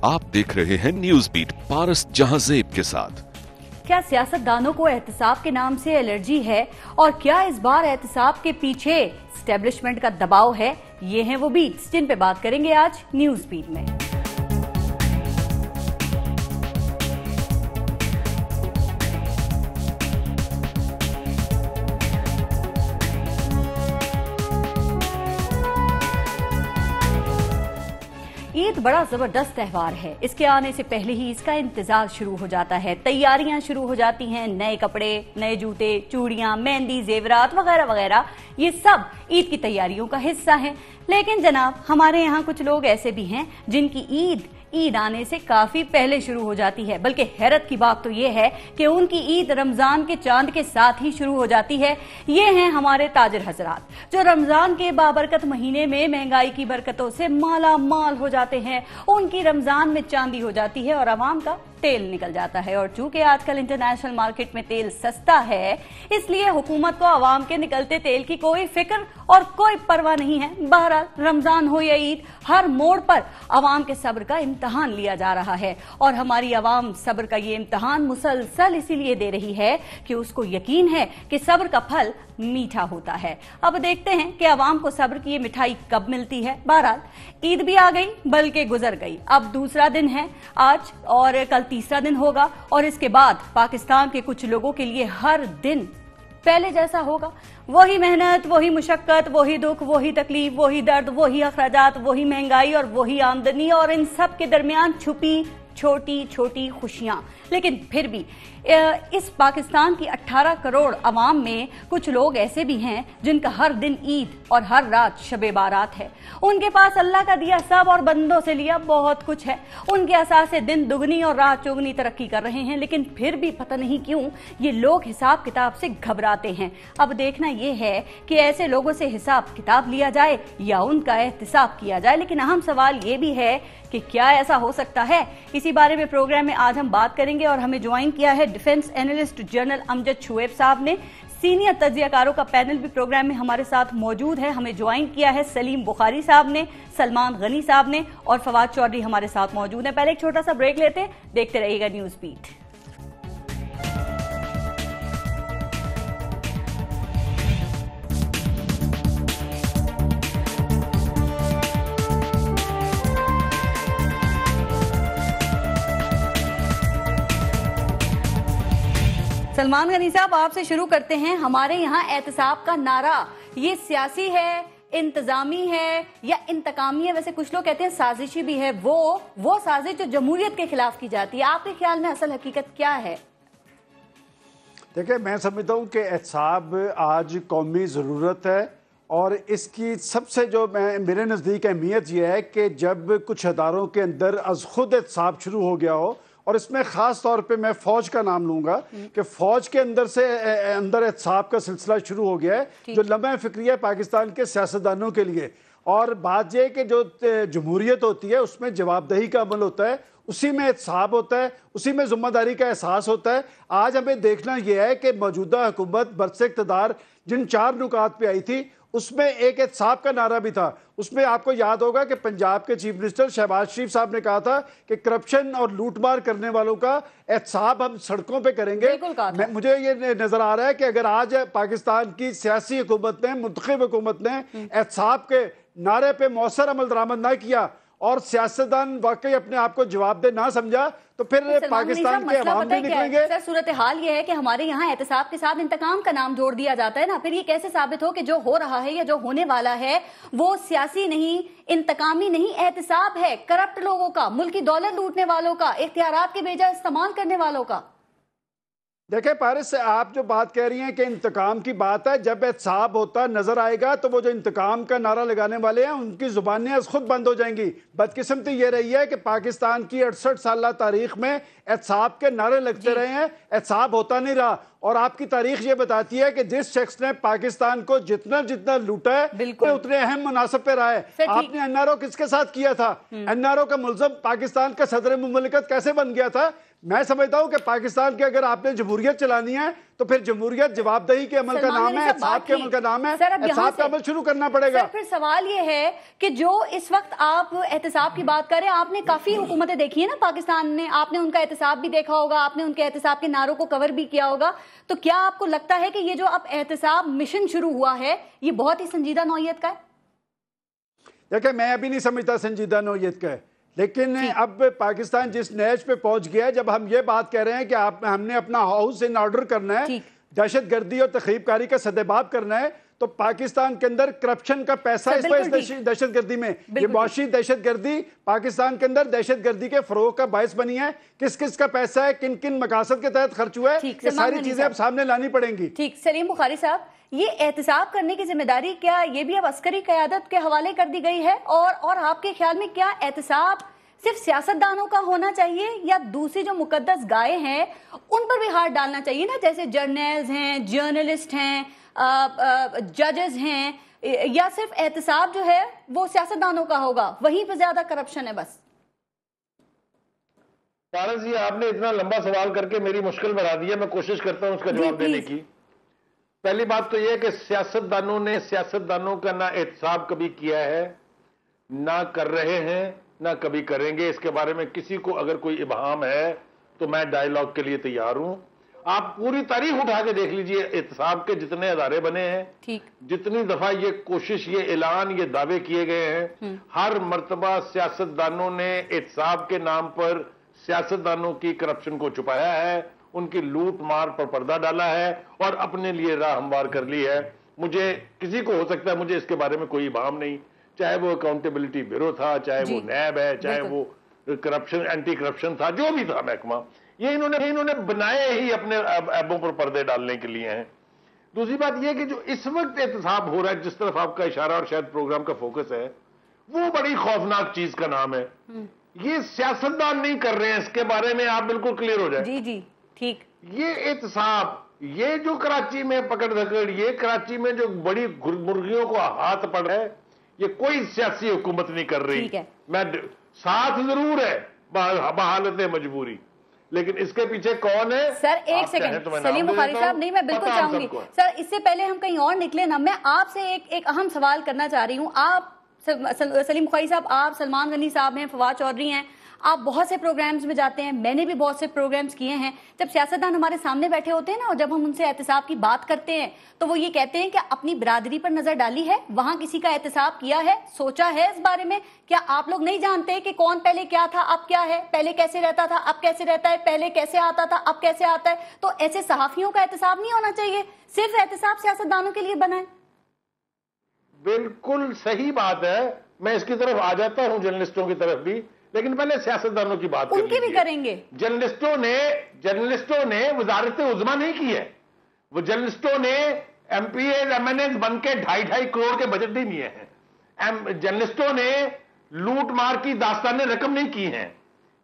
आप देख रहे हैं न्यूज बीट पारस जहांजेब के साथ। क्या सियासतदानों को एहतसाब के नाम से एलर्जी है और क्या इस बार एहतसाब के पीछे एस्टेब्लिशमेंट का दबाव है? ये हैं वो बीट्स जिन पे बात करेंगे आज न्यूज बीट में। ईद बड़ा जबरदस्त त्योहार है। इसके आने से पहले ही इसका इंतजार शुरू हो जाता है, तैयारियां शुरू हो जाती हैं। नए कपड़े, नए जूते, चूड़ियां, मेहंदी, जेवरात वगैरह वगैरह, ये सब ईद की तैयारियों का हिस्सा है। लेकिन जनाब, हमारे यहाँ कुछ लोग ऐसे भी हैं जिनकी ईद आने से काफी पहले शुरू हो जाती है। बल्कि हैरत की बात तो ये है कि उनकी ईद रमजान के चांद के साथ ही शुरू हो जाती है। ये हैं हमारे ताजिर हजरात जो रमजान के बाबरकत महीने में महंगाई की बरकतों से माला माल हो जाते हैं। उनकी रमजान में चांदी हो जाती है और अवाम का तेल निकल जाता है। और चूंकि आजकल इंटरनेशनल मार्केट में तेल सस्ता है, इसलिए हुकूमत को अवाम के निकलते तेल की कोई फिक्र और कोई परवाह नहीं है। बहरहाल रमजान हो या ईद, हर मोड़ पर अवाम के सब्र का इम्तहान लिया जा रहा है। और हमारी अवाम सब्र का ये इम्तहान मुसलसल इसीलिए दे रही है कि उसको यकीन है कि सब्र का फल मीठा होता है। अब देखते हैं कि अवाम को सब्र की ये मिठाई कब मिलती है। बहरहाल ईद भी आ गई, बल्कि गुजर गई। अब दूसरा दिन है आज और कल तीसरा दिन होगा और इसके बाद पाकिस्तान के कुछ लोगों के लिए हर दिन पहले जैसा होगा। वही मेहनत, वही मुशक्कत, वही दुख, वही तकलीफ, वही दर्द, वही अखराजात, वही महंगाई और वही आमदनी और इन सब के दरमियान छुपी छोटी छोटी खुशियां। लेकिन फिर भी इस पाकिस्तान की 18 करोड़ अवाम में कुछ लोग ऐसे भी हैं जिनका हर दिन ईद और हर रात शबे बारात है। उनके पास अल्लाह का दिया सब और बंदों से लिया बहुत कुछ है। उनके असास से दिन दुगनी और रात चौगनी तरक्की कर रहे हैं। लेकिन फिर भी पता नहीं क्यों ये लोग हिसाब किताब से घबराते हैं। अब देखना यह है कि ऐसे लोगों से हिसाब किताब लिया जाए या उनका एहतिसाब किया जाए। लेकिन अहम सवाल ये भी है कि क्या ऐसा हो सकता है? इसी बारे में प्रोग्राम में आज हम बात करेंगे और हमें ज्वाइन किया है defence analyst general Amjad Shoaib साहब ने। सीनियर तज्जियाकारों का पैनल भी प्रोग्राम में हमारे साथ मौजूद है। हमें ज्वाइन किया है सलीम बुखारी साहब ने, सलमान गनी साहब ने और फवाद चौधरी हमारे साथ मौजूद हैं। पहले एक छोटा सा ब्रेक लेते हैं, देखते रहिएगा न्यूज बीट। सलमान गनी साहब, आपसे शुरू करते हैं। हमारे यहाँ एहतसाब का नारा ये सियासी है, इंतजामी है या इंतकामी है? वैसे कुछ लोग कहते हैं साजिशी भी है। वो साजिश जो जमहूरियत के खिलाफ की जाती है, आपके ख्याल में असल हकीकत क्या है? देखिए, मैं समझता हूँ कि एहतसाब आज कौमी ज़रूरत है और इसकी सबसे जो मेरे नज़दीक अहमियत यह है कि जब कुछ अदारों के अंदर अज खुद एहतसाब शुरू हो गया हो, और इसमें ख़ास तौर पे मैं फ़ौज का नाम लूँगा कि फ़ौज के अंदर एहतसाब का सिलसिला शुरू हो गया है, जो लम्हा फ़िक्रिया पाकिस्तान के सियासतदानों के लिए। और बात यह कि जो जमहूरियत होती है उसमें जवाबदेही का अमल होता है, उसी में एहतसाब होता है, उसी में ज़िम्मेदारी का एहसास होता है। आज हमें देखना यह है कि मौजूदा हुकूमत बरसे इक़्तिदार जिन 4 नुकात पे आई थी उसमें एक एहतसाब का नारा भी था। उसमें आपको याद होगा कि पंजाब के चीफ मिनिस्टर शहबाज शरीफ साहब ने कहा था कि करप्शन और लूटमार करने वालों का एहतसाब हम सड़कों पे करेंगे। मुझे ये नजर आ रहा है कि अगर आज पाकिस्तान की सियासी हुकूमत ने, मुंतखब हुकूमत ने एहतसाब के नारे पे मौसर अमल दरामद ना किया और सियासतदान वाकई अपने आप को जवाबदेह ना समझा, तो फिर पाकिस्तान के अवाम भी निकलेंगे। सर, सूरत हाल ये है कि हमारे यहाँ एहतसाब के साथ इंतकाम का नाम जोड़ दिया जाता है ना। फिर ये कैसे साबित हो कि जो हो रहा है या जो होने वाला है वो सियासी नहीं, इंतकामी नहीं, एहतसाब है करप्ट लोगों का, मुल्क की दौलत लूटने वालों का, इख्तियारात के बेजा इस्तेमाल करने वालों का। देखिए पारिस, आप जो बात कह रही हैं कि इंतकाम की बात है, जब एहतसाब होता नजर आएगा तो वो जो इंतकाम का नारा लगाने वाले हैं उनकी जुबानें खुद बंद हो जाएंगी। बदकिस्मती ये रही है कि पाकिस्तान की 68 साल तारीख में एहतसाब के नारे लगते रहे हैं, एहतसाब होता नहीं रहा। और आपकी तारीख ये बताती है कि जिस शख्स ने पाकिस्तान को जितना जितना लूटा है उतने अहम मुनासिब पे रहा है। आपने एनआरओ किसके साथ किया था? एनआरओ का मुल्ज़म पाकिस्तान का सदर मुमलिकत कैसे बन गया था मैं समझता हूं कि पाकिस्तान के अगर आपने जमहूरियत चलानी है तो फिर जमहूरियत जवाबदेही के अमल का नाम है, एहतिसाब के अमल का नाम है, एहतिसाब का अमल शुरू करना पड़ेगा। सर फिर सवाल ये है कि जो इस वक्त आप एहतिसाब की बात कर रहे हैं, आपने काफी हुकूमतें देखी है ना पाकिस्तान ने, आपने उनका एहतिसाब भी देखा होगा, आपने उनके एहतिसाब के नारों को कवर भी किया होगा, तो क्या आपको लगता है कि ये जो अब एहतिसाब मिशन शुरू हुआ है ये बहुत ही संजीदा नौयत का है? देखिए, मैं अभी नहीं समझता संजीदा नौयत का है, लेकिन अब पाकिस्तान जिस नहज पे पहुंच गया है, जब हम ये बात कह रहे हैं कि हमने अपना हाउस इन ऑर्डर करना है, दहशतगर्दी और तखरीबकारी का सदेबाब करना है, तो पाकिस्तान के अंदर करप्शन का पैसा इस दहशतगर्दी में, ये मुआशी दहशतगर्दी पाकिस्तान के अंदर दहशतगर्दी के फरोग का बायस बनी है। किस किस का पैसा है, किन किन मकासद के तहत खर्च हुआ है, ये सारी चीजें अब सामने लानी पड़ेंगी। ठीक, सलीम बुखारी साहब, ये एहतिसाब करने की जिम्मेदारी क्या ये भी अब अस्करी क़यादत के हवाले कर दी गई है? और आपके ख्याल में क्या एहतिसाब सिर्फ सियासतदानों का होना चाहिए या दूसरी जो मुकद्दस गाय हैं उन पर भी हाथ डालना चाहिए ना, जैसे जर्नल्स हैं, जर्नलिस्ट हैं, जजेस हैं, या सिर्फ एहतिसाब जो है वो सियासतदानों का होगा, वहीं पर ज्यादा करप्शन है? बस पारस जी, आपने इतना लंबा सवाल करके मेरी मुश्किल बढ़ा दी है, मैं कोशिश करता हूं उसका जवाब देने की। पहली बात तो यह है कि सियासतदानों ने सियासतदानों का ना एहतिसाब कभी किया है, ना कर रहे हैं, ना कभी करेंगे। इसके बारे में किसी को अगर कोई इबहाम है तो मैं डायलॉग के लिए तैयार हूं। आप पूरी तारीख उठा के देख लीजिए, एहतिसाब के जितने अदारे बने हैं, ठीक, जितनी दफा ये कोशिश, ये ऐलान, ये दावे किए गए हैं, हर मर्तबा सियासतदानों ने एहतिसाब के नाम पर सियासतदानों की करप्शन को छुपाया है, उनकी लूट मार पर पर्दा डाला है और अपने लिए राह हमवार कर ली है। मुझे किसी को हो सकता है मुझे इसके बारे में कोई इबाम नहीं, चाहे वो अकाउंटेबिलिटी ब्यूरो था, चाहे वो नैब है, चाहे वो करप्शन एंटी करप्शन था, जो भी था महकमा, ये इन्होंने बनाए ही अपने ऐबों पर पर्दे डालने के लिए हैं। दूसरी बात यह कि जो इस वक्त एहतिसाब हो रहा है, जिस तरफ आपका इशारा और शायद प्रोग्राम का फोकस है, वो बड़ी खौफनाक चीज का नाम है। ये सियासतदान नहीं कर रहे हैं, इसके बारे में आप बिल्कुल क्लियर हो जाए। जी जी, ठीक। ये एहतिसाब, ये जो कराची में पकड़ धकड़, ये कराची में जो बड़ी मुर्गियों को हाथ पड़ है, ये कोई सियासी हुकूमत नहीं कर रही। मैं साथ जरूर है बहालत मजबूरी, लेकिन इसके पीछे कौन है? सर एक सेकंड, सलीम बुखारी साहब, नहीं मैं बिल्कुल चाहूंगी सर, इससे पहले हम कहीं और निकले ना, मैं आपसे एक अहम सवाल करना चाह रही हूँ। आप सलीम बुखारी साहब, आप सलमान गनी साहब हैं, फवाद चौधरी हैं, आप बहुत से प्रोग्राम्स में जाते हैं, मैंने भी बहुत से प्रोग्राम्स किए हैं। जब सियासतदान हमारे सामने बैठे होते हैं ना, और जब हम उनसे एहतिसाब की बात करते हैं तो वो ये कहते हैं कि अपनी बिरादरी पर नजर डाली है, वहां किसी का एहतिसाब किया है, सोचा है इस बारे में? क्या आप लोग नहीं जानते कि कौन पहले क्या था, अब क्या है, पहले कैसे रहता था, अब कैसे रहता है, पहले कैसे आता था, अब कैसे आता है? तो ऐसे सहाफियों का एहतिसाब नहीं होना चाहिए, सिर्फ एहतिसाब सियासतदानों के लिए बना है। बिल्कुल सही बात है, मैं इसकी तरफ आ जाता हूं, जर्नलिस्टों की तरफ भी, लेकिन पहले सियासतदानों की बात उनकी भी करेंगे। जर्नलिस्टों ने वजारत उज़्मा नहीं की है, वो जर्नलिस्टों ने एमपीएज एमएनएज बन के 2.5 करोड़ के बजट नहीं दिए हैं। जर्नलिस्टों ने लूट मार की दास्तानें रकम नहीं की हैं।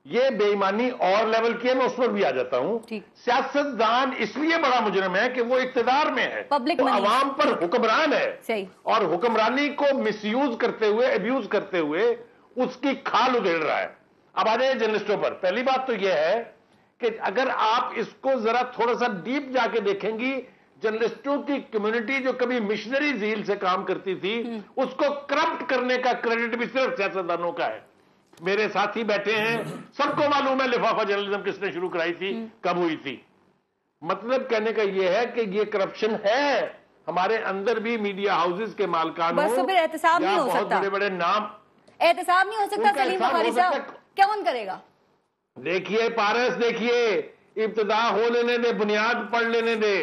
ये बेईमानी और लेवल की है, मैं उस पर भी आ जाता हूं। सियासतदान इसलिए बड़ा मुजरिम है कि वो इक्तदार में है, वो अवाम पर हुक्मरान है, और हुक्मरानी को मिसयूज करते हुए, अब्यूज करते हुए उसकी खाल उधेड़ रहा है। अब आ जाए जर्नलिस्टों पर। पहली बात तो यह है कि अगर आप इसको जरा थोड़ा सा डीप जाके देखेंगी, जर्नलिस्टों की कम्युनिटी जो कभी मिशनरी झील से काम करती थी, उसको करप्ट करने का क्रेडिट भी सिर्फ सियासतदानों का है। मेरे साथी बैठे हैं, सबको मालूम है लिफाफा जर्नलिज्म किसने शुरू कराई थी, कब हुई थी। मतलब कहने का यह है कि ये करप्शन है हमारे अंदर भी, मीडिया हाउसेस के मालिकान बस, तो फिर एहतिसाब नहीं हो सकता, बड़े बड़े नाम, एहतिसाब नहीं हो सकता। सलीम बुखारी साहब, कौन करेगा? देखिए पारस, देखिए, इब्तिदा हो लेने दे, बुनियाद पढ़ लेने दे,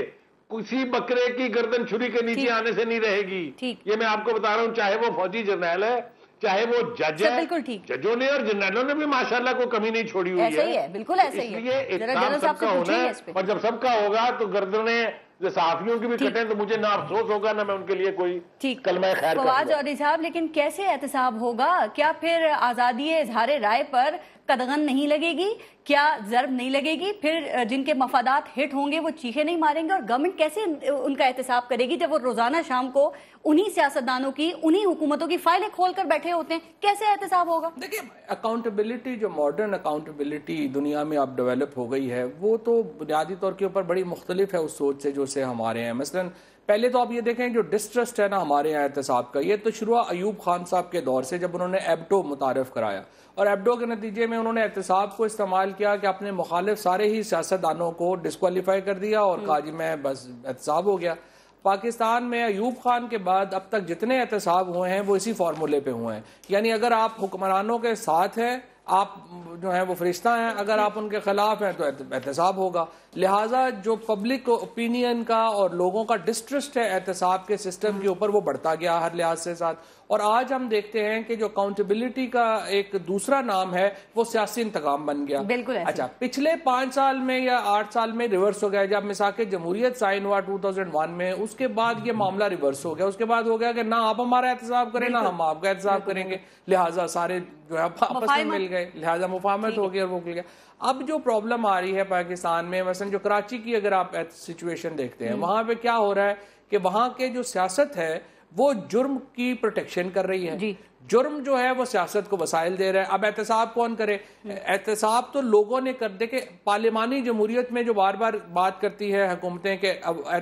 किसी बकरे की गर्दन छुरी के नीचे आने से नहीं रहेगी। ये मैं आपको बता रहा हूं, चाहे वो फौजी जर्नैल है, चाहे वो जज है, बिल्कुल ठीक। जजों ने और जर्नैलों ने भी माशाल्लाह को कमी नहीं छोड़ी हुई है। ऐसा ही है, बिल्कुल ऐसा ही है। इसलिए सबका होना है, और जब सबका होगा तो गर्दनें सहाफियों की भी कटें तो मुझे ना अफसोस होगा, ना मैं उनके लिए कोई कलमा खैर। फवाद चौधरी साहब, लेकिन कैसे एहतिसाब होगा? क्या फिर आजादी इजहार राय पर कदगन नहीं लगेगी, क्या जर्ब नहीं लगेगी, फिर जिनके मफादात हिट होंगे वो चीखे नहीं मारेंगे, और गवर्नमेंट कैसे उनका एहतसाब करेगी जब वो रोजाना शाम को उन्हीं सियासतदानों की, उन्हीं हुकूमतों की फाइलें खोलकर बैठे होते हैं? कैसे एहतसाब होगा? देखिए, अकाउंटेबिलिटी, जो मॉडर्न अकाउंटेबिलिटी दुनिया में अब डेवलप हो गई है, वो तो बुनियादी तौर के ऊपर बड़ी मुख्तलिफ है उस सोच से जो से हमारे हैं। मसलन पहले तो आप ये देखें, जो डिस्ट्रस्ट है ना हमारे यहाँ एहतसाब का, ये तो शुरू अयूब खान साहब के दौर से, जब उन्होंने एब्डो मुतारफ कराया, और एब्डो के नतीजे में उन्होंने एहतसाब को इस्तेमाल किया कि अपने मुखालिफ सारे ही सियासतदानों को डिस्क्वालीफाई कर दिया और कहा जी मैं बस एहतसाब हो गया। पाकिस्तान में अयूब खान के बाद अब तक जितने एहतसाब हुए हैं वो इसी फार्मूले पे हुए हैं, यानी अगर आप हुक्मरानों के साथ हैं, आप जो है वो फरिश्ता हैं, अगर आप उनके खिलाफ हैं तो एहतसाब होगा। लिहाजा जो पब्लिक ओपिनियन का और लोगों का डिस्ट्रस्ट है एहतसाब के सिस्टम के ऊपर, वो बढ़ता गया हर लिहाज से साथ। और आज हम देखते हैं कि जो अकाउंटेबिलिटी का एक दूसरा नाम है वो सियासी इंतकाम बन गया। बिल्कुल। अच्छा, पिछले 5 साल में या 8 साल में रिवर्स हो गया। जब मिसाक जमहूरियत साइन हुआ 2001 में, उसके बाद ये मामला रिवर्स हो गया। उसके बाद हो गया कि ना आप हमारा एहतसाब करें ना हम आपका एहतसाब करेंगे, लिहाजा सारे जो है आपस में मिल गए, लिहाजा मुफाहमत हो गई और वो मिल गया। अब जो प्रॉब्लम आ रही है पाकिस्तान में, मसलन जो कराची की अगर आप सिचुएशन देखते हैं, वहां पे क्या हो रहा है कि वहां के जो सियासत है वो जुर्म की प्रोटेक्शन कर रही है जी। जुर्म जो है वो सियासत को वसाइल दे रहा है। अब एहतसाब कौन करे? एहतसाब तो लोगों ने कर दे के पार्लिमानी जमहूरियत में जो बार बार बात करती है हुकूमतें के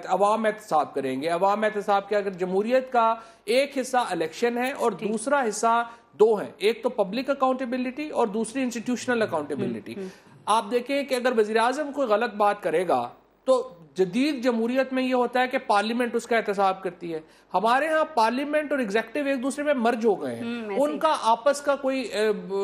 अवाम एहतसाब करेंगे। अवाम एहतसाब के अगर जमहूरियत का एक हिस्सा इलेक्शन है और दूसरा हिस्सा दो है, एक तो पब्लिक अकाउंटेबिलिटी और दूसरी इंस्टीट्यूशनल अकाउंटेबिलिटी। आप देखें कि अगर वज़ीर आज़म कोई गलत बात करेगा तो जदीद जमहूरियत में ये होता है कि पार्लियामेंट उसका एहतसाब करती है। हमारे यहाँ पार्लियामेंट और एग्जीक्यूटिव एक दूसरे में मर्ज हो गए हैं, उनका आपस का कोई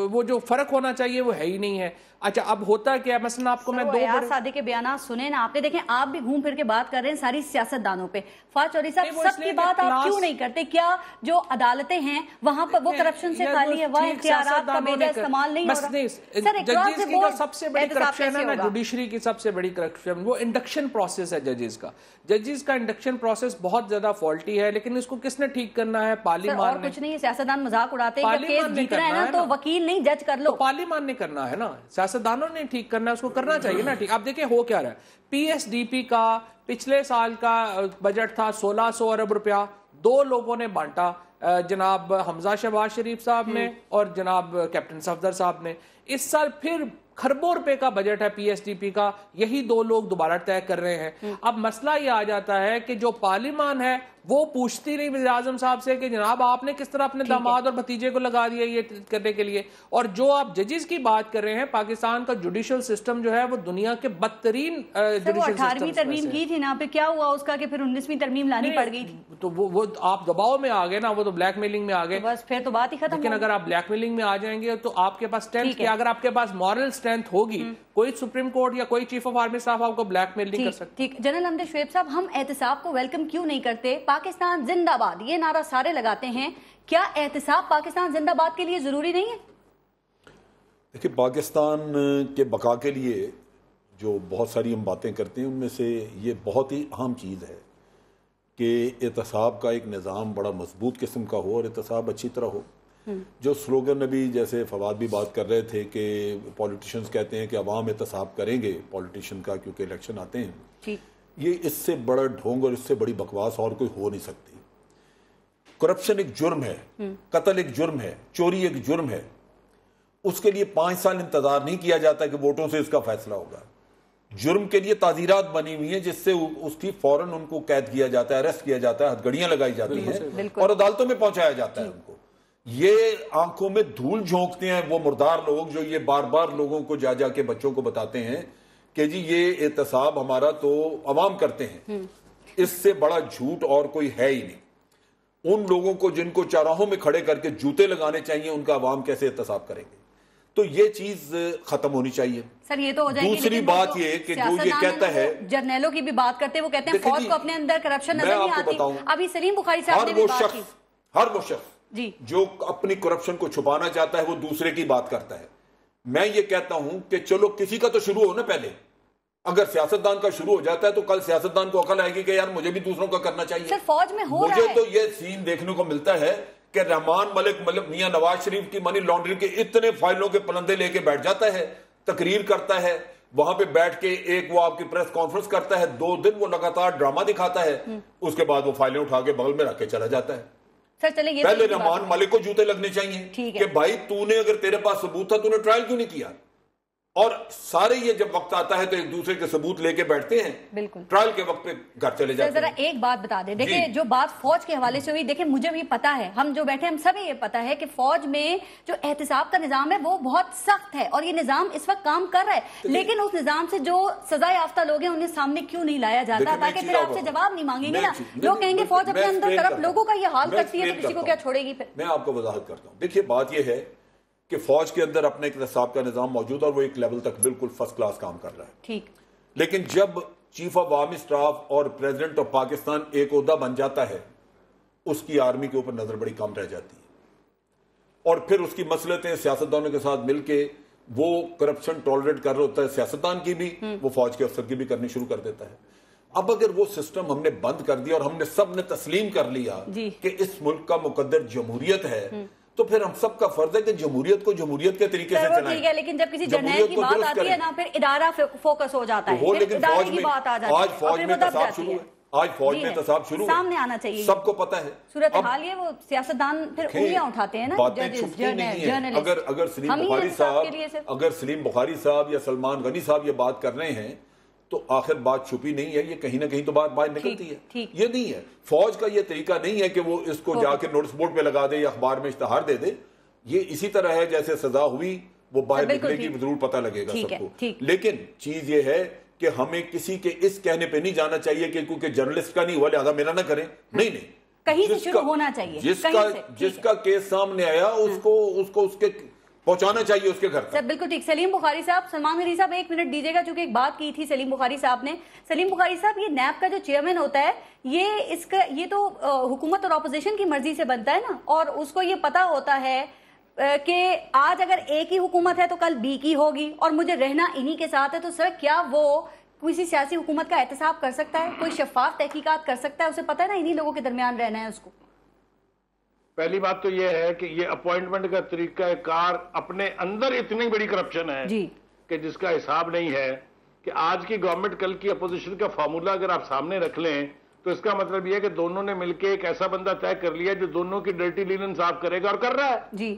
वो जो फर्क होना चाहिए वो है ही नहीं है। अच्छा, अब होता क्या है, मसलन आपको मैं दो सादे के बयान सुने ना आपने, देखें आप भी घूम फिर के बात कर रहे हैं सारी सियासतदानों पे। फवाद चौधरी साहब, सबकी बात आप क्यों नहीं करते? क्या जो अदालतें हैं वहां पर वो करप्शन से खाली है, वहाँ इख्तियारात का बेजा इस्तेमाल नहीं हो रहा? जजेस की सबसे बड़ी करप्शन है ना, जुडिशरी की सबसे बड़ी करप्शन वो इंडक्शन प्रोसेस है जजेस का। जजेस का इंडक्शन प्रोसेस बहुत ज्यादा फॉल्टी है, लेकिन इसको किसने ठीक करना है? पार्लियामान ने। कुछ नहीं, सियासतदान मजाक उड़ाते हैं, केस जीतना है ना तो वकील नहीं जज कर लो, पार्लियामान ने करना है ना, सियासतदानों ने ठीक करना है, उसको करना चाहिए ना ठीक। आप देखिए हो क्या रहा है, पीएसडीपी का पिछले साल का बजट था 1600 अरब रुपया, 2 लोगों ने बांटा, जनाब हमजा शहबाज शरीफ साहब ने और जनाब कैप्टन सफदर साहब ने। इस साल फिर खरबों रुपए का बजट है पीएसडीपी का, यही 2 लोग दोबारा तय कर रहे हैं। अब मसला ये आ जाता है कि जो पार्लियामान है वो पूछती नहीं वज़ीर आज़म साहब से कि जनाब आपने किस तरह अपने दामाद और भतीजे को लगा दिया ये करने के लिए। और जो आप जजेस की बात कर रहे हैं, पाकिस्तान का जुडिशल सिस्टम जो है वो दुनिया के बदतरीन जुडिशल 18वीं तरमीम की थी ना, पे क्या हुआ उसका कि फिर 19वीं तरमीम लानी पड़ गई थी। तो वो आप दबाव में आ गए ना, वो तो ब्लैकमेलिंग में आ गए, बस फिर तो बात ही खत्म। लेकिन अगर आप ब्लैकमेलिंग में आ जाएंगे तो आपके पास स्ट्रेंथ क्या? अगर आपके पास मॉरल स्ट्रेंथ होगी, कोई सुप्रीम कोर्ट या कोई चीफ ऑफ आर्मी स्टाफ आपको ब्लैकमेल नहीं कर सकता। ठीक, जनरल हमद शुएब साहब, हम एहतसाब को वेलकम क्यों नहीं करते? पाकिस्तान जिंदाबाद ये नारा सारे लगाते हैं, क्या एहतसाब पाकिस्तान जिंदाबाद के लिए जरूरी नहीं है? देखिए, पाकिस्तान के बका के लिए जो बहुत सारी हम बातें करते हैं, उनमें से ये बहुत ही अहम चीज़ है कि एहतसाब का एक निज़ाम बड़ा मजबूत किस्म का हो और एहतसाब अच्छी तरह हो। जो स्लोगन अभी जैसे फवाद भी बात कर रहे थे कि पॉलिटिशियंस कहते हैं कि अवाम एहतसाब करेंगे पॉलिटिशियन का क्योंकि इलेक्शन आते हैं, ये इससे बड़ा ढोंग और इससे बड़ी बकवास और कोई हो नहीं सकती। करप्शन एक जुर्म है, कत्ल एक जुर्म है, चोरी एक जुर्म है। उसके लिए 5 साल इंतजार नहीं किया जाता कि वोटों से इसका फैसला होगा। जुर्म के लिए ताजीरात बनी हुई है जिससे उसकी फौरन उनको कैद किया जाता है, अरेस्ट किया जाता है, हथकड़ियां लगाई जाती हैं और अदालतों में पहुंचाया जाता है उनको। ये आंखों में धूल झोंकते हैं वो मुर्दार लोग जो ये बार बार लोगों को जा जाके बच्चों को बताते हैं कि जी ये एहतसाब हमारा तो अवाम करते हैं। इससे बड़ा झूठ और कोई है ही नहीं। उन लोगों को जिनको चौराहों में खड़े करके जूते लगाने चाहिए, उनका अवाम कैसे एहतसाब करेंगे? तो ये चीज खत्म होनी चाहिए। सर ये तो हो जाएगी। दूसरी बात ये कि जो ये कहता है, जर्नैलों की भी बात करते हैं, वो कहते हैं फौज को अपने अंदर करप्शन नजर नहीं आती। अभी सलीम बुखारी साहब ने भी बात की। हर वो शख्स जो अपनी करप्शन को छुपाना चाहता है वो दूसरे की बात करता है। मैं ये कहता हूं कि चलो किसी का तो शुरू हो ना पहले। अगर सियासतदान का शुरू हो जाता है तो कल सियासतदान को अकल आएगी कि यार मुझे भी दूसरों का करना चाहिए। सर फौज में हो रहा है। मुझे तो ये सीन देखने को मिलता है कि रहमान मलिक मतलब मियां नवाज शरीफ की मनी लॉन्ड्रिंग के इतने फाइलों के पलंदे लेके बैठ जाता है, तकरीर करता है, वहां पे बैठ के एक वो आपकी प्रेस कॉन्फ्रेंस करता है, 2 दिन वो लगातार ड्रामा दिखाता है, उसके बाद वो फाइलें उठा के बगल में रख के चला जाता है। सर चले ये पहले रहमान मलिक को जूते लगने चाहिए कि भाई तूने अगर तेरे पास सबूत था तूने ट्रायल क्यों नहीं किया। और सारे ये जब वक्त आता है तो एक दूसरे के सबूत लेके बैठते हैं, बिल्कुल ट्रायल के वक्त पे घर चले जाते हैं। जरा एक बात बता दे, देखिए जो बात फौज के हवाले से हुई, देखिए मुझे भी पता है, हम जो बैठे हम सभी ये पता है कि फौज में जो एहतिसाब का निजाम है वो बहुत सख्त है और ये निजाम इस वक्त काम कर रहा है, लेकिन उस निजाम से जो सजा याफ्ता लोग हैं उन्हें सामने क्यों नहीं लाया जाता, ताकि फिर आपसे जवाब नहीं मांगेंगे ना। लोग कहेंगे फौज अपने अंदर करप्ट लोगों का ये हाल करती है तो किसी को क्या छोड़ेगी। फिर मैं आपको वजाहत करता हूँ। देखिए बात यह है कि फौज के अंदर अपने एहतिसाब का निजाम मौजूद है और वो एक लेवल तक बिल्कुल फर्स्ट क्लास काम कर रहा है, ठीक। लेकिन जब चीफ ऑफ आर्मी स्टाफ और प्रेसिडेंट ऑफ पाकिस्तान एक ओहदा बन जाता है, उसकी आर्मी के ऊपर नजर बड़ी कम रह जाती है और फिर उसकी मसलतें सियासतदानों के साथ मिलके वो करप्शन टॉलरेट कर रहा होता है, सियासतदान की भी, वो फौज के अफसर की भी करनी शुरू कर देता है। अब अगर वो सिस्टम हमने बंद कर दिया और हमने सब ने तस्लीम कर लिया कि इस मुल्क का मुकद्दर जमहूरियत है, तो फिर हम सबका फर्ज है कि जमहूरियत को जमहूरियत के तरीके से चलाएं। ठीक है, लेकिन जब किसी जर्नैल की बात आती है ना, फिर इदारा फोकस हो जाता है, लेकिन फौज में आज फौज में तसाब शुरू है, आज फौज में तसाब शुरू है, सामने आना चाहिए, सबको पता है। सूरत हाल ये वो सियासतदान फिर उंगलियां उठाते हैं ना, अगर सलीम बुखारी साहब या सलमान गनी साहब ये बात कर रहे हैं तो आखिर बात छुपी नहीं है, ये कहीं ना कहीं तो बात बाहर निकलती है। ये नहीं है, फौज का ये तरीका नहीं है कि वो इसको जाके नोटिस बोर्ड पे लगा दे या अखबार में इश्तहार दे दे। ये इसी तरह है जैसे सजा हुई वो बाहर निकलेगी, जरूर पता लगेगा सबको। लेकिन चीज ये है कि हमें किसी के इस कहने पे नहीं जाना चाहिए कि क्योंकि जर्नलिस्ट का नहीं हुआ लिहाजा मेरा ना करें, नहीं नहीं, कहीं से शुरू होना चाहिए। जिसका केस सामने आया उसको उसके पहुंचाना चाहिए उसके घर तक। बिल्कुल ठीक। सलीम बुखारी साहब, सलमान गनी साहब एक मिनट दीजिएगा, चूंकि एक बात की थी सलीम बुखारी साहब ने। सलीम बुखारी साहब, ये नैब का जो चेयरमैन होता है ये तो हुकूमत और ऑपोजिशन की मर्जी से बनता है ना, और उसको ये पता होता है कि आज अगर ए की हुकूमत है तो कल बी की होगी और मुझे रहना इन्हीं के साथ है, तो सर क्या वो किसी सियासी हुकूमत का एहतसाब कर सकता है, कोई शफाफ तहकीकात कर सकता है? उसे पता है ना इन्हीं लोगों के दरमियान रहना है उसको। पहली बात तो यह है कि ये अपॉइंटमेंट का तरीकाकार अपने अंदर इतनी बड़ी करप्शन है कि जिसका हिसाब नहीं है कि आज की गवर्नमेंट कल की अपोजिशन का फार्मूला अगर आप सामने रख लें तो इसका मतलब यह है कि दोनों ने मिलकर एक ऐसा बंदा तय कर लिया जो दोनों की डर्टी लिनन साफ करेगा और कर रहा है जी।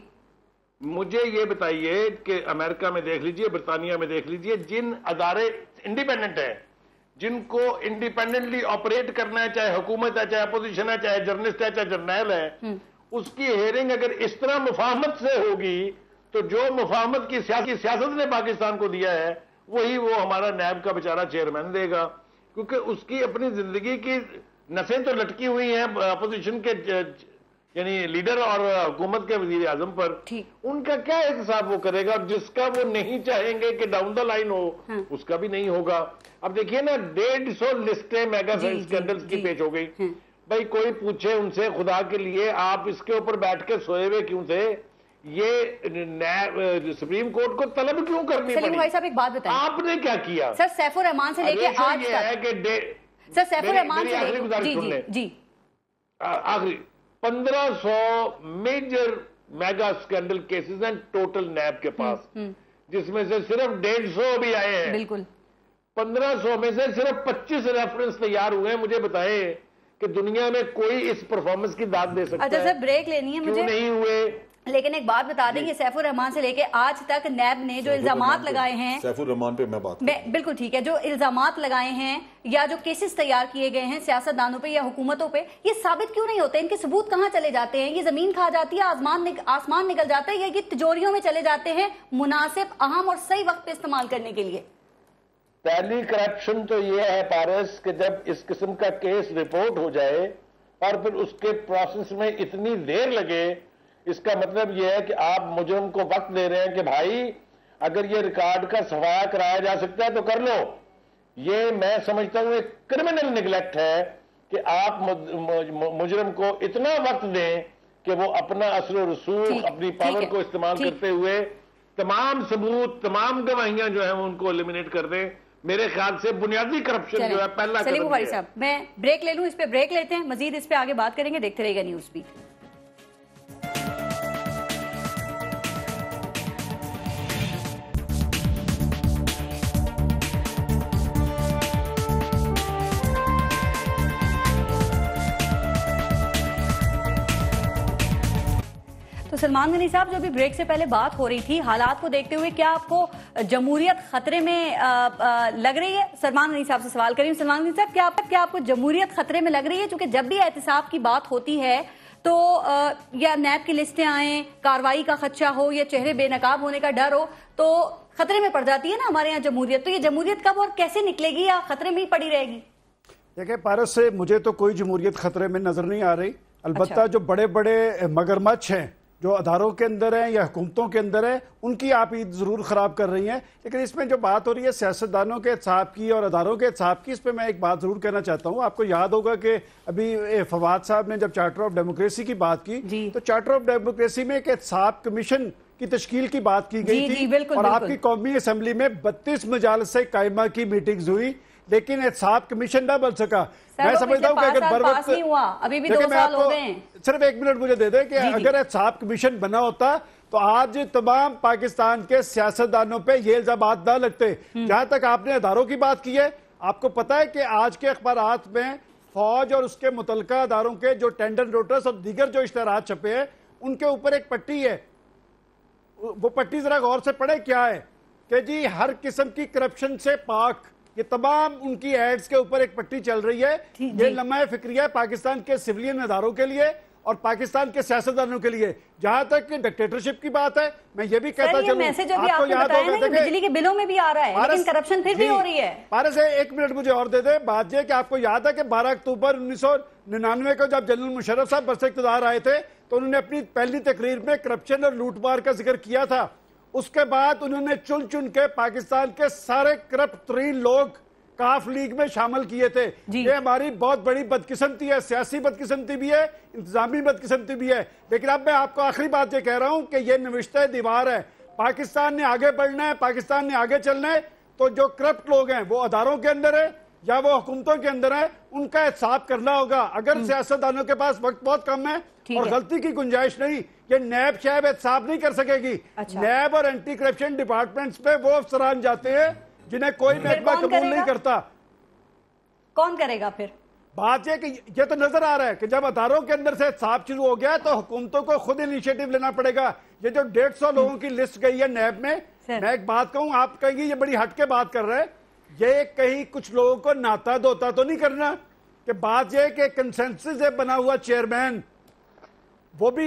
मुझे ये बताइए कि अमेरिका में देख लीजिए, बरतानिया में देख लीजिए, जिन अदारे इंडिपेंडेंट है, जिनको इंडिपेंडेंटली ऑपरेट करना है, चाहे हुकूमत है, चाहे अपोजिशन है, चाहे जर्नलिस्ट है, चाहे जर्नैल है, उसकी हेयरिंग अगर इस तरह मुफाहमत से होगी तो जो मुफाहमत की सियासत ने पाकिस्तान को दिया है वही वो हमारा नैब का बेचारा चेयरमैन देगा, क्योंकि उसकी अपनी जिंदगी की नसें तो लटकी हुई हैं अपोजिशन के यानी लीडर और हुकूमत के वजीर आजम पर। उनका क्या एहतसाब वो करेगा, और जिसका वो नहीं चाहेंगे कि डाउन द लाइन हो उसका भी नहीं होगा। अब देखिए ना, 150 लिस्टें मेगा स्कैंडल्स की पेश हो गई। भाई कोई पूछे उनसे, खुदा के लिए आप इसके ऊपर बैठ के सोए हुए क्यों थे? ये सुप्रीम कोर्ट को तलब क्यों करनी पड़ी? भाई साहब एक बात बताएं, आपने क्या किया? सर सैफुर रहमान से लेके आज तक, सर सैफुर रहमान से लेके जी आखिरी 1500 मेजर मेगा स्कैंडल केसेस हैं टोटल नैब के पास, जिसमें से सिर्फ 150 भी आए हैं। बिल्कुल 1500 में से सिर्फ 25 रेफरेंस तैयार हुए हैं। मुझे बताएं कि दुनिया में कोई इस परफॉर्मेंस की दाद दे सकता है? अच्छा सर ब्रेक लेनी है मुझे, नहीं हुए। लेकिन एक बात बता दें कि सैफुर रहमान से लेके आज तक नैब ने जो इल्जामात लगाए हैं, सैफुर रहमान पे मैं बात बिल्कुल ठीक है, जो इल्जामात लगाए हैं या जो केसेस तैयार किए गए हैं सियासतदानों पे या हुकूमतों पे, ये साबित क्यों नहीं होते? इनके सबूत कहाँ चले जाते हैं? ये जमीन खा जाती है, आसमान निकल जाता है, या ये तिजोरियों में चले जाते हैं मुनासिब, अहम और सही वक्त पे इस्तेमाल करने के लिए? पहली करप्शन तो यह है पारस कि जब इस किस्म का केस रिपोर्ट हो जाए और फिर उसके प्रोसेस में इतनी देर लगे, इसका मतलब यह है कि आप मुजरिम को वक्त दे रहे हैं कि भाई अगर ये रिकॉर्ड का सफाया कराया जा सकता है तो कर लो। ये मैं समझता हूं एक क्रिमिनल निगलेक्ट है कि आप मुजरिम को इतना वक्त दें कि वो अपना असर रसूख, अपनी पावर को इस्तेमाल करते हुए तमाम सबूत, तमाम गवाहियां जो है उनको एलिमिनेट कर दें। मेरे ख्याल से बुनियादी करप्शन जो है पहला सलीम बुखारी साहब, मैं ब्रेक ले लूं, इस पे ब्रेक लेते हैं, मजीद इस पे आगे बात करेंगे, देखते रहिएगा न्यूज़ बीट। सलमान गनी साहब, जो अभी ब्रेक से पहले बात हो रही थी, हालात को देखते हुए क्या आपको जमहूरियत खतरे में लग रही है? सलमान गनी साहब से सवाल करिए। सलमान गनी साहब, क्या आपको जमहूरियत खतरे में लग रही है? क्योंकि जब भी एहतिसाब की बात होती है तो या नैब की लिस्टें आए, कार्रवाई का खदशा हो या चेहरे बेनकाब होने का डर हो, तो खतरे में पड़ जाती है ना हमारे यहाँ जमहूरियत। तो ये जमहूरियत कब और कैसे निकलेगी या खतरे में ही पड़ी रहेगी? देखिए, पारस से मुझे तो कोई जमहूरियत खतरे में नजर नहीं आ रही। अलबत्ता जो बड़े बड़े मगरमच्छ हैं जो अदारों के अंदर हैं या हुकूमतों के अंदर है, उनकी आप ईद जरूर खराब कर रही हैं। लेकिन इसमें जो बात हो रही है सियासतदानों के एहतसाब की और अदारों के एहतसाब की, इस पर मैं एक बात जरूर कहना चाहता हूँ। आपको याद होगा कि अभी फवाद साहब ने जब चार्टर ऑफ डेमोक्रेसी की बात की तो चार्टर ऑफ डेमोक्रेसी में एक एहतसाब कमीशन की तश्कील की बात की गई थी। और आपकी कौमी असम्बली में 32 मजालस से कायमा की मीटिंग्स हुई, लेकिन एहतसाब कमीशन ना बन सका। मैं समझता हूँ कि अगर बर वक्त नहीं हुआ, अभी भी 2 साल हो गए हैं। सिर्फ 1 मिनट मुझे दे दे कि अगर एहतसाब कमीशन बना होता तो आज तमाम पाकिस्तान के सियासतदानों पे ये इल्जामात ना लगते। जहां तक आपने अदारों की बात की है, आपको पता है कि आज के अखबारात में फौज और उसके मुतलका अदारों के जो टेंडर नोटिस और दीगर जो इश्तहारात छपे हैं, उनके ऊपर एक पट्टी है। वो पट्टी जरा गौर से पढ़े, क्या है कि जी हर किस्म की करप्शन से पाक, ये तमाम उनकी एड्स के ऊपर एक पट्टी चल रही है। ये लम्हा फिक्रिया पाकिस्तान के सिविलियन अदारों के लिए और पाकिस्तान के सियासतदानों के लिए। जहां तक डिक्टेटरशिप की बात है, मैं ये भी कहता चलूं, आपको याद होगा बिजली के बिलों में भी आ रहा है, लेकिन करप्शन फिर भी हो रही है। पारस से 1 मिनट मुझे और दे दे। बात यह कि आपको याद है कि 12 अक्टूबर 1999 को जब जनरल मुशर्रफ साहब बरसे इक़्तिदार आए थे तो उन्होंने अपनी पहली तकरीर में करप्शन और लूटमार का जिक्र किया था। उसके बाद उन्होंने चुन चुन के पाकिस्तान के सारे करप्ट तरीन लोग काफ लीग में शामिल किए थे। ये हमारी बहुत बड़ी बदकिस्मती है, सियासी बदकिस्मती भी है, इंतजामी बदकिस्मती भी है। लेकिन अब मैं आपको आखिरी बात ये कह रहा हूं कि ये नविश्ते दीवार है। पाकिस्तान ने आगे बढ़ना है, पाकिस्तान ने आगे चलना है, तो जो करप्ट लोग हैं वो अदारों के अंदर है या वो हुकूमतों के अंदर है, उनका एहसाब करना होगा। अगर सियासतदानों के पास वक्त बहुत कम है और गलती की गुंजाइश नहीं, ये नैब शायद एहसाब नहीं कर सकेगी। नैब और एंटी करप्शन डिपार्टमेंट्स पे वो अफसरान जाते हैं जिन्हें कोई महकमा कबूल नहीं करता। कौन करेगा फिर? बात यह कि ये तो नजर आ रहा है कि जब अदारों के अंदर से एहसाब शुरू हो गया तो हुकूमतों को खुद इनिशिएटिव लेना पड़ेगा। ये जो 150 लोगों की लिस्ट गई है नैब में, मैं एक बात कहूं, आप कहेंगे ये बड़ी हटके बात कर रहे हैं, ये कहीं कुछ लोगों को नाता धोता तो नहीं करना कि बात यह कि कंसेंसस है बना हुआ चेयरमैन वो भी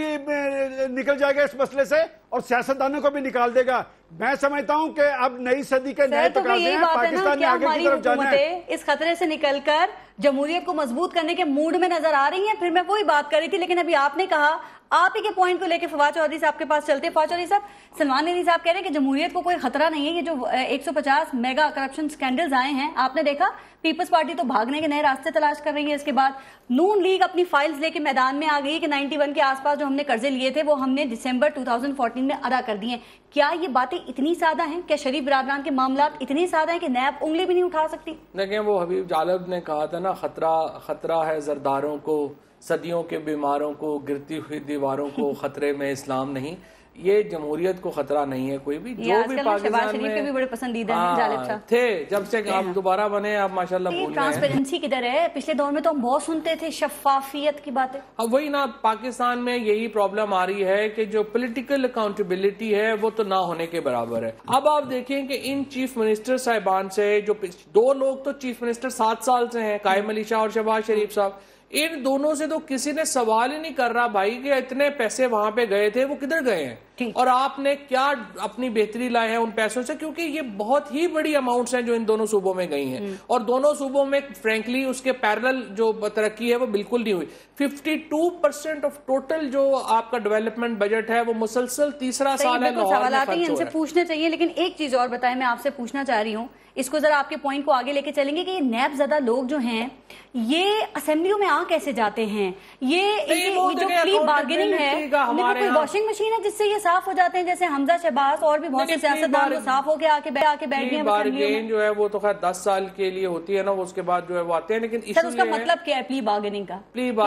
निकल जाएगा इस मसले से और सियासतदानों को भी निकाल देगा। मैं समझता हूं कि अब नई सदी के नए तकाज़े हैं, पाकिस्तान ने आगे की तरफ जाना है। इस खतरे से निकलकर जमहूरियत को मजबूत करने के मूड में नजर आ रही हैं। फिर मैं वही बात कर रही थी, लेकिन अभी आपने कहा, आप ही के पॉइंट को लेकर फवाद चौधरी साहब के पास चलते। फवाद चौधरी साहब, सलमान गनी साहब कह रहे हैं कि जमहूरियत को कोई खतरा नहीं है। ये जो 150 मेगा करप्शन स्कैंडल्स आए हैं, आपने देखा पीपल्स पार्टी तो भागने के नए रास्ते तलाश कर रही है। इसके बाद नून लीग अपनी फाइल्स लेके मैदान में आ गई कि 91 के आसपास जो हमने कर्जे लिए थे वो हमने दिसंबर 2014 में अदा कर दिए। क्या ये बातें इतनी सादा हैं? क्या शरीफ बिरादरान के मामला इतने सादा हैं कि नैब उंगली भी नहीं उठा सकती? देखिए, वो हबीब जालब ने कहा था ना, खतरा है जरदारों को, सदियों के बीमारों को, गिरती हुई दीवारों को, खतरे में इस्लाम नहीं। ये जमहूरियत को खतरा नहीं है कोई भी। जो भी पाकिस्तान में भी बड़े पसंदीदा हैं जालिब साहब थे, जब से आप दोबारा बने, आप माशाल्लाह बोल रहे हैं। ट्रांसपेरेंसी किधर है? पिछले दौर में तो हम बहुत सुनते थे शफाफियत की बातें। अब वही ना, पाकिस्तान में यही प्रॉब्लम आ रही है कि जो पॉलिटिकल अकाउंटेबिलिटी है वो तो ना होने के बराबर है। अब आप देखें कि इन चीफ मिनिस्टर साहिबान से, जो 2 लोग तो चीफ मिनिस्टर 7 साल से हैं, कायम अली शाह और शहबाज शरीफ साहब, इन दोनों से तो किसी ने सवाल ही नहीं कर रहा भाई कि इतने पैसे वहां पे गए थे वो किधर गए हैं और आपने क्या अपनी बेहतरी लाए हैं उन पैसों से, क्योंकि ये बहुत ही बड़ी अमाउंट्स हैं जो इन दोनों सूबों में गई हैं और दोनों सूबों में फ्रैंकली उसके पैरेलल जो तरक्की है वो बिल्कुल नहीं हुई। 52% ऑफ टोटल जो आपका डेवलपमेंट बजट है वो मुसलसल तीसरा साल है सवाल इनसे पूछने चाहिए। लेकिन एक चीज और बताएं, मैं आपसे पूछना चाह रही हूँ, इसको जरा आपके पॉइंट को आगे लेके चलेंगे कि ये नैब ज़्यादा लोग जो हैं ये असेंबलियों में आ कैसे जाते हैं? ये जो प्ली बार्गेनिंग है, कोई वॉशिंग मशीन है जिससे ये साफ हो जाते हैं, जैसे हमजा शहबाज और भी बहुत से सियासतदान साफ होके आके बैठ गए। बार्गेन जो है वो तो खैर 10 साल के लिए होती है ना, वो उसके बाद जो है वो आते हैं। लेकिन सर उसका मतलब क्या है प्ली बार्गेनिंग का?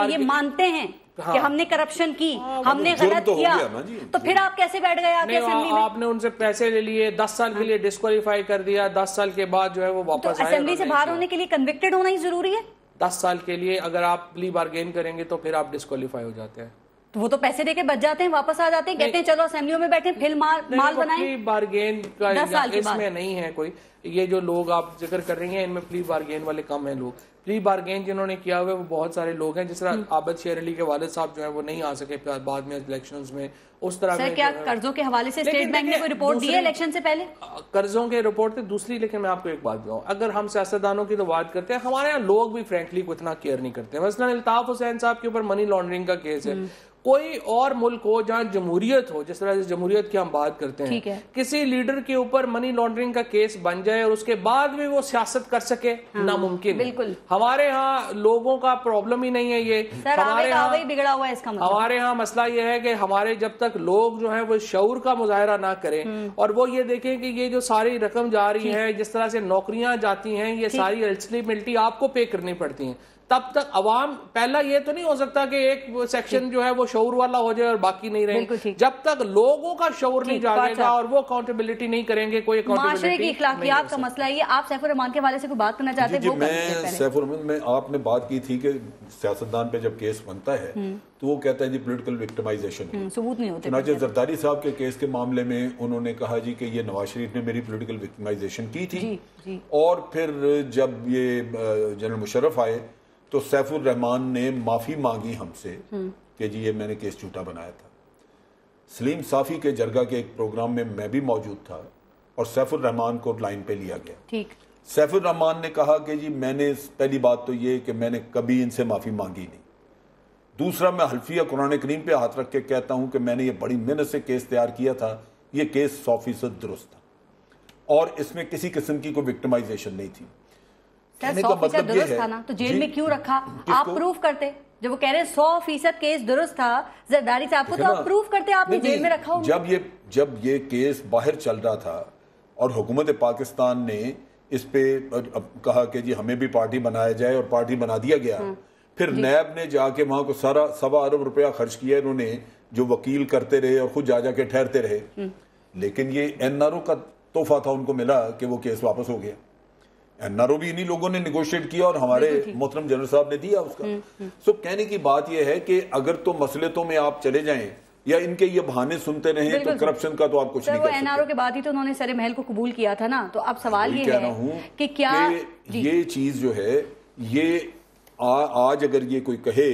ये मानते हैं कि हमने करप्शन की, हमने गलत किया, तो फिर आप कैसे बैठ गए आके असेंबली में? आपने उनसे पैसे ले लिए, 10 साल के लिए डिस्क्वालीफाई कर दिया, 10 साल के बाद जो है वो वापस आए। असेंबली से बाहर होने के लिए कन्विक्टेड होना ही जरूरी है? 10 साल के लिए अगर आप प्ली बार्गेन करेंगे तो फिर आप डिस्क्वालीफाई हो जाते हैं। तो वो तो पैसे देके बच जाते हैं, वापस आ जाते हैं, कहते हैं चलो असेंबलियों में बैठे फिर माल बनाएं। प्ली बार्गेन का 10 साल के बाद इसमें नहीं है कोई। ये जो लोग आप जिक्र कर रही हैं इनमें प्ली बार्गेन वाले कम हैं लोग। प्ली बार्गेन जिन्होंने किया हुआ है वो बहुत सारे लोग हैं, जिस तरह आबद शेर अली के वालिद साहब जो है वो नहीं आ सके बाद में इलेक्शंस में। उस तरह सर क्या कर्जों के हवाले से स्टेट बैंक ने कोई रिपोर्ट दी है इलेक्शन से पहले? कर्जों के रिपोर्ट थे दूसरी। लेकिन मैं आपको एक बात बताऊं, अगर हम सियासतदानों की तो बात करते हैं, हमारे यहाँ लोग भी फ्रेंकली को इतना केयर नहीं करते। मसलन अल्ताफ हुसैन साहब के ऊपर मनी लॉन्ड्रिंग का केस है। कोई और मुल्क हो जहां जमहूरियत हो, जिस तरह से जमहूरियत की हम बात करते हैं, किसी लीडर के ऊपर मनी लॉन्ड्रिंग का केस बन जाए और उसके बाद भी वो सियासत कर सके, नामुमकिन। बिल्कुल। हमारे यहाँ लोगों का प्रॉब्लम ही नहीं है ये। हमारे यहाँ बिगड़ा हुआ है इसका मतलब। हमारे यहाँ मसला ये है कि हमारे जब तक लोग जो है वो शऊर का मुजाहरा ना करें और वो ये देखें कि ये जो सारी रकम जा रही है, जिस तरह से नौकरियां जाती हैं, ये सारी एलिजिबिलिटी आपको पे करनी पड़ती हैं, तब तक अवाम, पहला ये तो नहीं हो सकता कि एक सेक्शन जो है वो शऊर वाला हो जाए और बाकी नहीं रहे। जब तक लोगों का शऊर नहीं जागेगा और वो अकाउंटेबिलिटी नहीं करेंगे, कोई माशरे की इखलाकियात का मसला है ये। आप सैफुर रहमान के हवाले से कोई बात करना चाहते हैं? मैं सैफुर रहमान में आपने बात की थी कि सियासतदान पे जब केस बनता है तो वो कहता है जी पॉलिटिकल विक्टिमाइजेशन, सबूत नहीं होते। चुनांचे जरदारी साहब के केस के मामले में उन्होंने कहा जी कि ये नवाज शरीफ ने मेरी पॉलिटिकल विक्टिमाइजेशन की थी। और फिर जब ये जनरल मुशर्रफ आए तो सैफुर रहमान ने माफी मांगी हमसे कि जी ये मैंने केस झूठा बनाया था। सलीम साफी के जरगा के एक प्रोग्राम में मैं भी मौजूद था और सैफुर रहमान को लाइन पे लिया गया। ठीक। सैफुर रहमान ने कहा कि जी मैंने, पहली बात तो ये कि मैंने कभी इनसे माफी मांगी नहीं। दूसरा, मैं हल्फिया कुरान करीम पे हाथ रख के कहता हूं कि मैंने ये बड़ी मेहनत से केस तैयार किया था, ये केस 100% दुरुस्त था और इसमें किसी किस्म की कोई विक्टिमाइजेशन नहीं थी। कहने का मतलब ये है, था ना, तो जेल में क्यों रखा? आप प्रूफ करते। जब वो कह रहे 100% केस दुरुस्त था जरदारी साहब को, तो आप प्रूफ करते, आपने जेल में रखा हो। जब ये केस बाहर चल रहा था और हुकूमत पाकिस्तान ने इस पे कहा कि जी हमें भी पार्टी बनाया जाए और पार्टी बना दिया गया, फिर नैब ने जाके वहां को सारा 1.25 अरब रुपया खर्च किया इन्होंने, जो वकील करते रहे और खुद जा जाके ठहरते रहे। लेकिन ये एनआरओ का तोहफा था, उनको मिला कि वो केस वापस हो गया। एनआरओ भी इन्हीं लोगों ने निगोशिएट किया और हमारे मोहतरम जनरल साहब ने दिया उसका। सो कहने की बात यह है कि अगर तो मसलतों में आप चले जाएं या इनके ये बहाने सुनते रहें तो करप्शन का तो आप कुछ नहीं कर सकते। एनआरओ के बाद ही तो उन्होंने सरे महल को कबूल किया था ना। तो अब सवाल ये है कि क्या ये चीज जो है ये आज अगर ये कोई कहे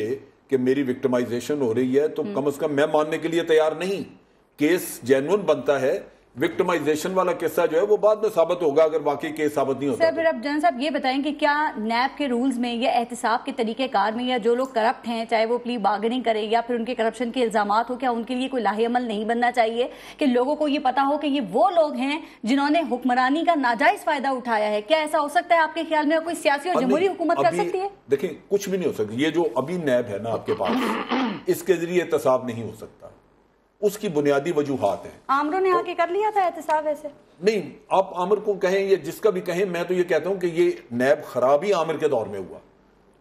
कि मेरी विक्टिमाइजेशन हो रही है तो कम से कम मैं मानने के लिए तैयार नहीं। केस जेन्युइन बनता है, विक्टिमाइजेशन वाला किस्सा जो है वो बाद में साबित होगा अगर वाकई केस साबित नहीं होता। सर फिर अब जनरल साहब ये बताएं कि क्या नैब के रूल्स में या एहतिसाब के तरीकेकार में या जो लोग करप्ट हैं, चाहे वो प्ली बार्गेनिंग करे या फिर उनके करप्शन के इल्जामात हो, क्या उनके लिए कोई लाहेअमल नहीं बनना चाहिए कि लोगों को ये पता हो कि ये वो लोग हैं जिन्होंने हुक्मरानी का नाजायज फायदा उठाया है? क्या ऐसा हो सकता है आपके ख्याल में? कोई सियासी और जमहूरी हुकूमत कर सकती है? देखिए कुछ भी नहीं हो सकता। ये जो अभी नैब है ना आपके पास, इसके जरिए एहतिसाब नहीं हो सकता। उसकी बुनियादी वजूहात है। आमरों ने आके कर लिया था एहतिसाब ऐसे? नहीं, आप आमिर को कहें या जिसका भी कहें, मैं तो ये कहता हूं कि ये नैब खराब ही आमिर के दौर में हुआ।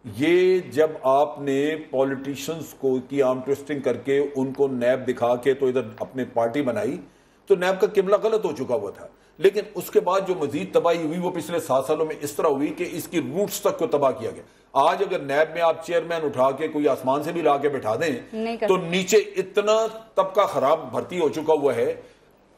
ये जब आपने पॉलिटिशियंस को की आर्म ट्विस्टिंग करके उनको नैब दिखा के तो इधर अपने पार्टी बनाई, तो नैब का किबला गलत हो चुका हुआ था। लेकिन उसके बाद जो मजीद तबाही हुई वो पिछले 7 सालों में इस तरह हुई कि इसकी रूट्स तक को तबाह किया गया। आज अगर नैब में आप चेयरमैन उठा के कोई आसमान से भी ला के बैठा दें तो नीचे इतना तबका खराब भर्ती हो चुका हुआ है,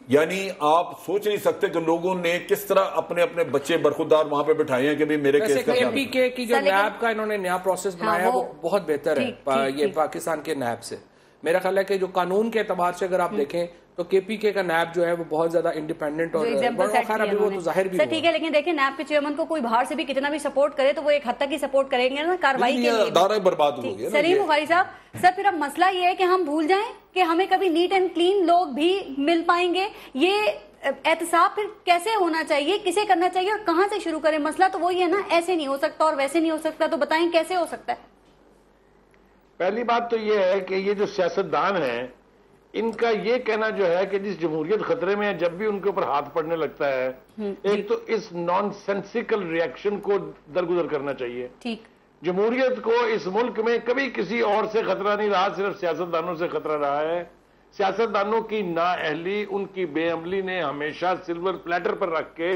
यानी आप सोच नहीं सकते कि लोगों ने किस तरह अपने अपने बच्चे बरखुरदार वहां पे बिठाए हैं कि भाई मेरे केस का एपीके की जो नैब का इन्होंने नया प्रोसेस बनाया वो बहुत बेहतर है ये पाकिस्तान के नैब से। मेरा ख्याल है कि जो कानून के एतबार से अगर आप देखें तो केपीके का नैब जो है वो बहुत ज्यादा इंडिपेंडेंट और वो तो जाहिर भी ठीक है। लेकिन देखिए नैब के चेयरमैन को कोई बाहर से भी कितना भी सपोर्ट करे तो वो एक हद तक ही सपोर्ट करेंगे ना कार्रवाई के लिए। बर्बाद हो गया सलीम बुखारी साहब, सर फिर अब मसला ये है कि हम भूल जाएं कि हमें कभी नीट एंड क्लीन लोग भी मिल पाएंगे। ये एहतिसाब फिर कैसे होना चाहिए, किसे करना चाहिए और कहां से शुरू करें? मसला तो वही है ना, ऐसे नहीं हो सकता और वैसे नहीं हो सकता। तो बताएं कैसे हो सकता है? पहली बात तो ये है कि ये जो सियासतदान है इनका ये कहना जो है कि जिस जमहूरियत खतरे में है, जब भी उनके ऊपर हाथ पड़ने लगता है एक तो इस नॉनसेंसिकल रिएक्शन को दरगुजर करना चाहिए। ठीक। जमहूरियत को इस मुल्क में कभी किसी और से खतरा नहीं रहा, सिर्फ सियासतदानों से खतरा रहा है। सियासतदानों की नाअहली, उनकी बेअमली ने हमेशा सिल्वर प्लेटर पर रख के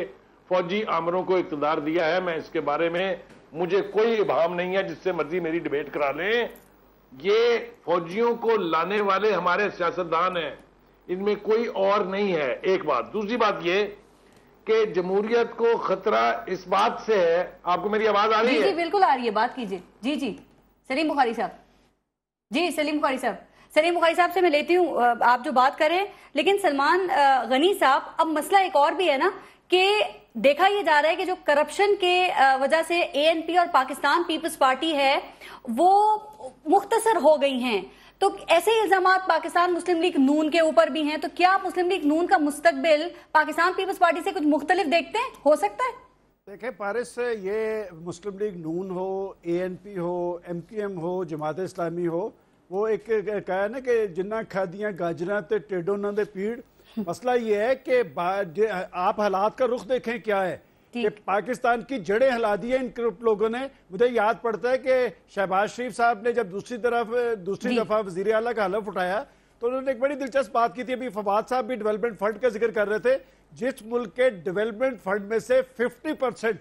फौजी आमरों को इख्तियार दिया है। मैं इसके बारे में मुझे कोई इबाम नहीं है, जिससे मर्जी मेरी डिबेट करा लें। ये फौजियों को लाने वाले हमारे सियासतदान हैं, इनमें कोई और नहीं है। एक बात। दूसरी बात ये कि जमहूरियत को खतरा इस बात से है। आपको मेरी आवाज आ रही है? जी बिल्कुल आ रही है, बात कीजिए। जी जी सलीम बुखारी साहब। जी सलीम बुखारी साहब, सलीम बुखारी साहब से मैं लेती हूँ आप जो बात करें, लेकिन सलमान गनी साहब, अब मसला एक और भी है ना कि देखा यह जा रहा है कि जो करप्शन के वजह से एएनपी और पाकिस्तान पीपल्स पार्टी है वो मुख्तसर हो गई हैं, तो ऐसे ही इल्जामात पाकिस्तान मुस्लिम लीग नून के ऊपर भी हैं, तो क्या आप मुस्लिम लीग नून का मुस्तकबिल पाकिस्तान पीपल्स पार्टी से कुछ मुख्तलिफ देखते हैं? हो सकता है? देखिए पारिस, ये मुस्लिम लीग नून हो, एएनपी हो, एमक्यूएम हो, जमात इस्लामी हो, वो एक कहा ना कि जिन्ना खादियां गाजरां ते टेडो ना दे पीड़। मसला ये है कि आप हालात का रुख देखें क्या है कि पाकिस्तान की जड़ें हिला दी है इन करप्ट लोगों ने। मुझे याद पड़ता है कि शहबाज शरीफ साहब ने जब दूसरी दफा वजीर आला का हलफ उठाया तो उन्होंने एक बड़ी दिलचस्प बात की थी। अभी फवाद साहब भी डेवलपमेंट फंड का जिक्र कर रहे थे। जिस मुल्क के डेवलपमेंट फंड में से 50%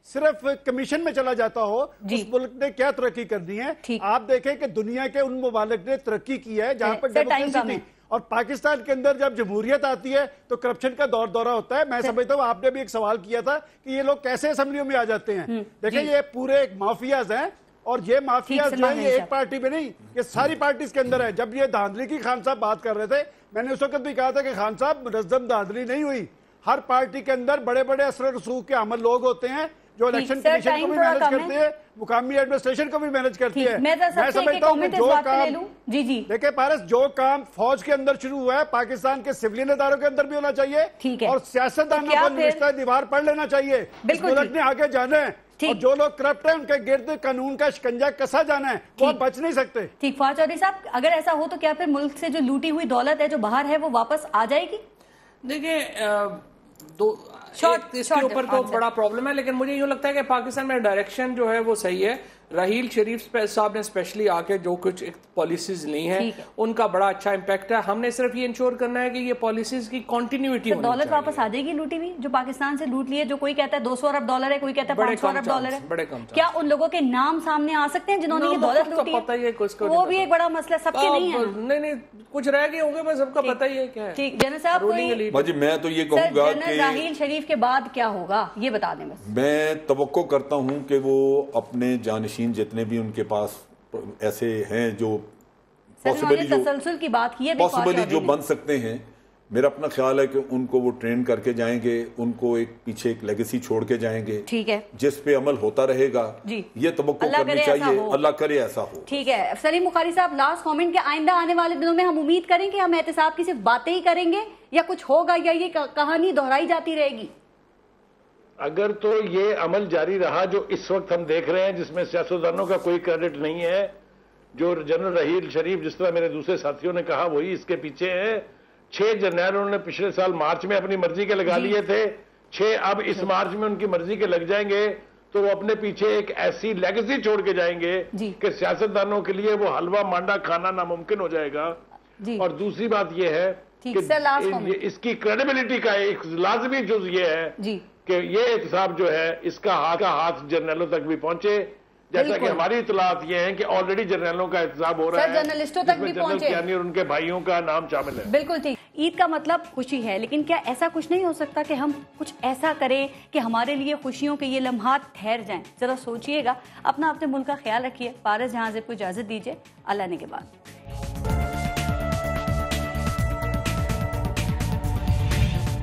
सिर्फ कमीशन में चला जाता हो, उस मुल्क ने क्या तरक्की करनी है? आप देखें कि दुनिया के उन मुमालिक ने तरक्की की है जहां पर डेमोक्रेसी थी, और पाकिस्तान के अंदर जब जमहूरियत आती है तो करप्शन का दौरा होता है। मैं समझता हूँ आपने भी एक सवाल किया था कि ये लोग कैसे असेंबलियों में आ जाते हैं। देखिए ये पूरे एक माफियाज हैं, और ये माफियाज जो है ये एक पार्टी में नहीं, ये सारी पार्टीज के अंदर है। जब ये धांधली की खान साहब बात कर रहे थे, मैंने उस वक्त भी कहा था कि खान साहब मुनज़्ज़म धांधली नहीं हुई। हर पार्टी के अंदर बड़े बड़े असर रसूख के अमल लोग होते हैं जो इलेक्शन कमीशन को भी मैनेज करते हैं, मुकामी एडमिनिस्ट्रेशन को भी मैनेज करती है। मैं समझता हूँ जो काम देखिए पारस, जो काम फौज के अंदर शुरू हुआ है पाकिस्तान के सिविलियन इदारों के अंदर भी होना चाहिए, और सियासतदानों को निश्चित दीवार पढ़ लेना चाहिए। मुल्क ने आगे जाना है, और जो लोग करप्ट हैं उनके गिर्द कानून का शिकंजा कसा जाना है, वो बच नहीं सकते। ठीक, फवाद चौधरी साहब, अगर ऐसा हो तो क्या फिर मुल्क से जो लूटी हुई दौलत है जो बाहर है वो वापस आ जाएगी? देखिए इसके ऊपर तो बड़ा प्रॉब्लम है, लेकिन मुझे यूं लगता है कि पाकिस्तान में डायरेक्शन जो है वो सही है। राहील शरीफ साहब ने स्पेशली आके जो कुछ पॉलिसीज ली हैं उनका बड़ा अच्छा इम्पैक्ट है। हमने सिर्फ ये इंश्योर करना है कि ये पॉलिसीज की कंटिन्यूटी होनी चाहिए। दौलत वापस आ जाएगी लूटी हुई जो पाकिस्तान से लूट ली है? जो कोई कहता है 200 अरब डॉलर है, कोई कहता है 500 अरब डॉलर है, बड़े कम। क्या उन लोगों के नाम सामने आ सकते हैं जिन्होंने ये दौलत लूटी है? वो भी एक बड़ा मसला, सबके नहीं है। नहीं, कुछ रह गए होंगे, मैं सबका पता ही है क्या है। ठीक, जनरल साहब, मैं तो ये कहूंगा कि राहील शरीफ के बाद क्या होगा ये बता दें बस। मैं तवक्को करता हूं कि वो अपने जानशीन जितने भी उनके पास ऐसे हैं जो तसलसल की बात की है, पॉसिबली जो बन सकते हैं, मेरा अपना ख्याल है कि उनको वो ट्रेन करके जाएंगे, उनको एक पीछे एक लेगेसी छोड़ के जाएंगे, ठीक है, जिस पे अमल होता रहेगा। ये तवक्को करनी चाहिए, अल्लाह करे ऐसा हो। ठीक है सलीम बुखारी साहब, लास्ट कमेंट के आइंदा आने वाले दिनों में हम उम्मीद करें कि हम एहतिसाब की सिर्फ बातें ही करेंगे या कुछ होगा, या ये कहानी दोहराई जाती रहेगी? अगर तो ये अमल जारी रहा जो इस वक्त हम देख रहे हैं, जिसमें सियासतदानों का कोई क्रेडिट नहीं है, जो जनरल राहील शरीफ जिस तरह मेरे दूसरे साथियों ने कहा वही इसके पीछे है। 6 जनरलों ने पिछले साल मार्च में अपनी मर्जी के लगा लिए थे, 6 अब इस मार्च में उनकी मर्जी के लग जाएंगे, तो वो अपने पीछे एक ऐसी लेगेसी छोड़ के जाएंगे कि सियासतदानों के लिए वो हलवा मांडा खाना नामुमकिन हो जाएगा। और दूसरी बात यह है कि इसकी क्रेडिबिलिटी का एक लाजमी जुज ये है कि ये एहतसाब जो है इसका हाथ जर्नलों तक भी पहुंचे, जैसा कि हमारी इतलात ये है कि ऑलरेडी जर्नलों का एहतसाब हो रहा है, जर्नलिस्टों तक भी पहुंचे, और उनके भाइयों का नाम शामिल है। बिल्कुल ठीक। ईद का मतलब खुशी है, लेकिन क्या ऐसा कुछ नहीं हो सकता कि हम कुछ ऐसा करें कि हमारे लिए खुशियों के ये लम्हात ठहर जाएं? जरा सोचिएगा, अपने मुल्क का ख्याल रखिए। पारस जहां से इजाजत दीजिए, अल्लाह ने के बाद।